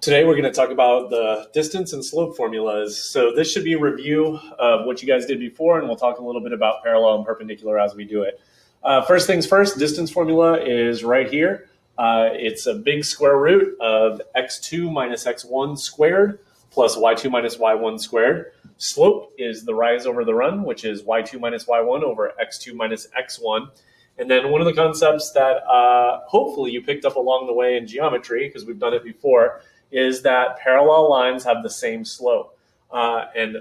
Today we're going to talk about the distance and slope formulas. So this should be a review of what you guys did before, and we'll talk a little bit about parallel and perpendicular as we do it. First things first, distance formula is right here. It's a big square root of x2 minus x1 squared plus y2 minus y1 squared. Slope is the rise over the run, which is y2 minus y1 over x2 minus x1. And then one of the concepts that hopefully you picked up along the way in geometry, because we've done it before, is that parallel lines have the same slope and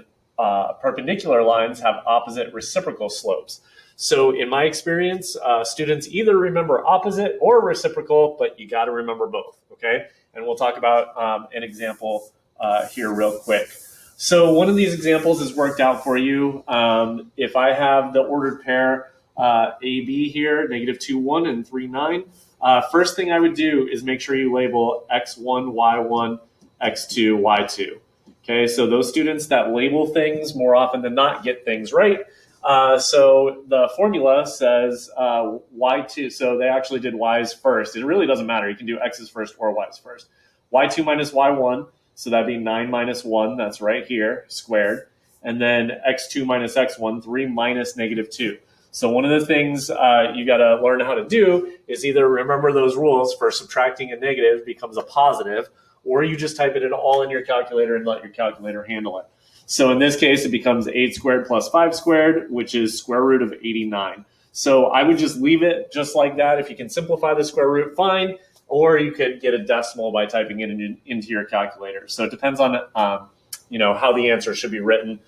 perpendicular lines have opposite reciprocal slopes. So in my experience, students either remember opposite or reciprocal, but you got to remember both, okay? And we'll talk about an example here real quick. So one of these examples is worked out for you. If I have the ordered pair AB here, negative 2, 1, and 3, 9, first thing I would do is make sure you label x1, y1, x2, y2. Okay, so those students that label things more often than not get things right. So the formula says y2, so they actually did y's first. It really doesn't matter. You can do x's first or y's first. y2 minus y1, so that'd be 9 minus 1, that's right here, squared. And then x2 minus x1, 3 minus negative 2. So one of the things you got to learn how to do is either remember those rules for subtracting a negative becomes a positive, or you just type it all in your calculator and let your calculator handle it. So in this case, it becomes 8 squared plus 5 squared, which is square root of 89. So I would just leave it just like that. If you can simplify the square root, fine. Or you could get a decimal by typing it into your calculator. So it depends on how the answer should be written.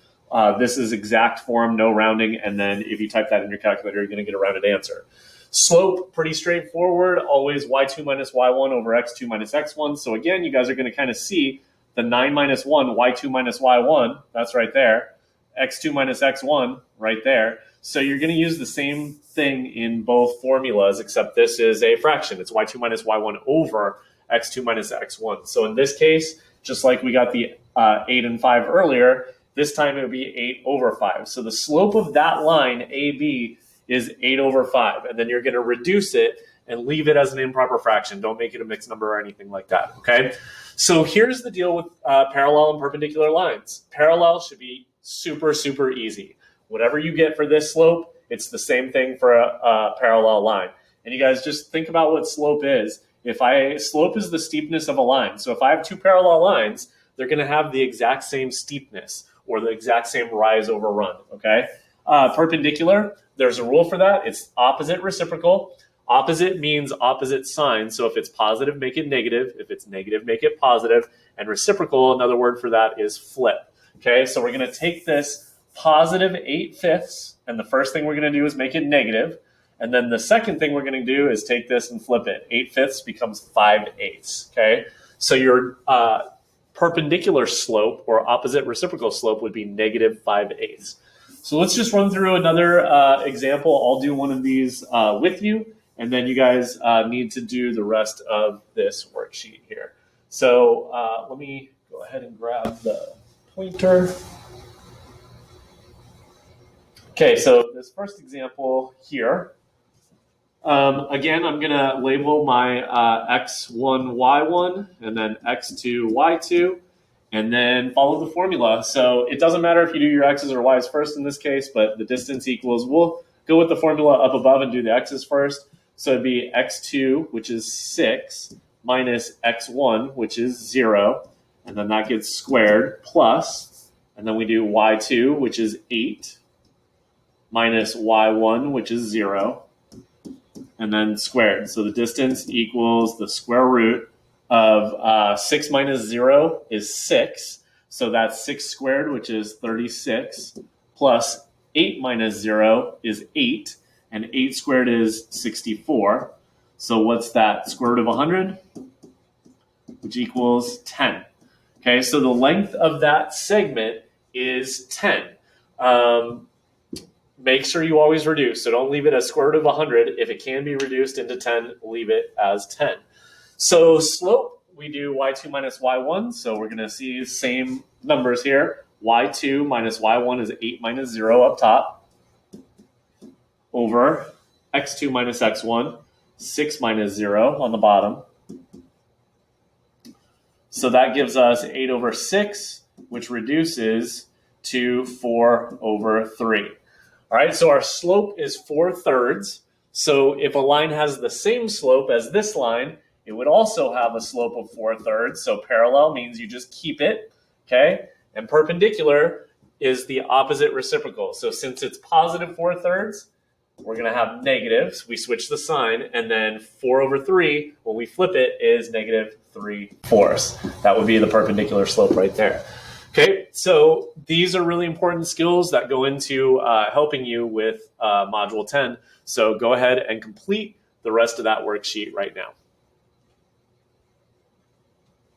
This is exact form, no rounding, and then if you type that in your calculator, you're going to get a rounded answer. Slope, pretty straightforward, always y2 minus y1 over x2 minus x1. So again, you guys are going to kind of see the 9 minus 1, y2 minus y1, that's right there, x2 minus x1, right there. So you're going to use the same thing in both formulas, except this is a fraction. It's y2 minus y1 over x2 minus x1. So in this case, just like we got the 8 and 5 earlier, this time it would be 8 over 5. So the slope of that line, AB, is 8 over 5. And then you're going to reduce it and leave it as an improper fraction. Don't make it a mixed number or anything like that, okay? So here's the deal with parallel and perpendicular lines. Parallel should be super, super easy. Whatever you get for this slope, it's the same thing for a parallel line. And you guys just think about what slope is. Slope is the steepness of a line. So if I have two parallel lines, they're going to have the exact same steepness or the exact same rise over run, okay? Perpendicular, there's a rule for that. It's opposite reciprocal. Opposite means opposite sign. So if it's positive, make it negative. If it's negative, make it positive. And reciprocal, another word for that is flip. Okay, so we're going to take this positive 8/5, and the first thing we're going to do is make it negative. And then the second thing we're going to do is take this and flip it. 8/5 becomes 5/8. Okay, so your perpendicular slope or opposite reciprocal slope would be negative 5/8. So let's just run through another example. I'll do one of these with you, and then you guys need to do the rest of this worksheet here. So let me go ahead and grab the pointer. Okay, so this first example here, again, I'm going to label my x1, y1, and then x2, y2, and then follow the formula. So it doesn't matter if you do your x's or y's first in this case, but the distance equals, we'll go with the formula up above and do the x's first. So it'd be x2, which is 6, minus x1, which is 0, and then that gets squared, plus, and then we do y2, which is 8, minus y1, which is 0, and then squared. So the distance equals the square root of 6 minus 0 is 6. So that's 6 squared, which is 36, plus 8 minus 0 is 8, and 8 squared is 64. So what's that? Square root of 100, which equals 10. Okay, so the length of that segment is 10. Make sure you always reduce. So don't leave it as square root of 100. If it can be reduced into 10, leave it as 10. So slope, we do y2 minus y1. So we're going to see the same numbers here. y2 minus y1 is 8 minus 0 up top over x2 minus x1, 6 minus 0 on the bottom. So that gives us 8 over 6, which reduces to 4 over 3. All right, so our slope is 4/3. So if a line has the same slope as this line, it would also have a slope of 4/3. So parallel means you just keep it, okay? And perpendicular is the opposite reciprocal. So since it's positive 4/3, we're going to have negatives. We switch the sign, and then 4 over 3, when we flip it, is negative 3/4. That would be the perpendicular slope right there. Okay, so these are really important skills that go into helping you with Module 10. So go ahead and complete the rest of that worksheet right now.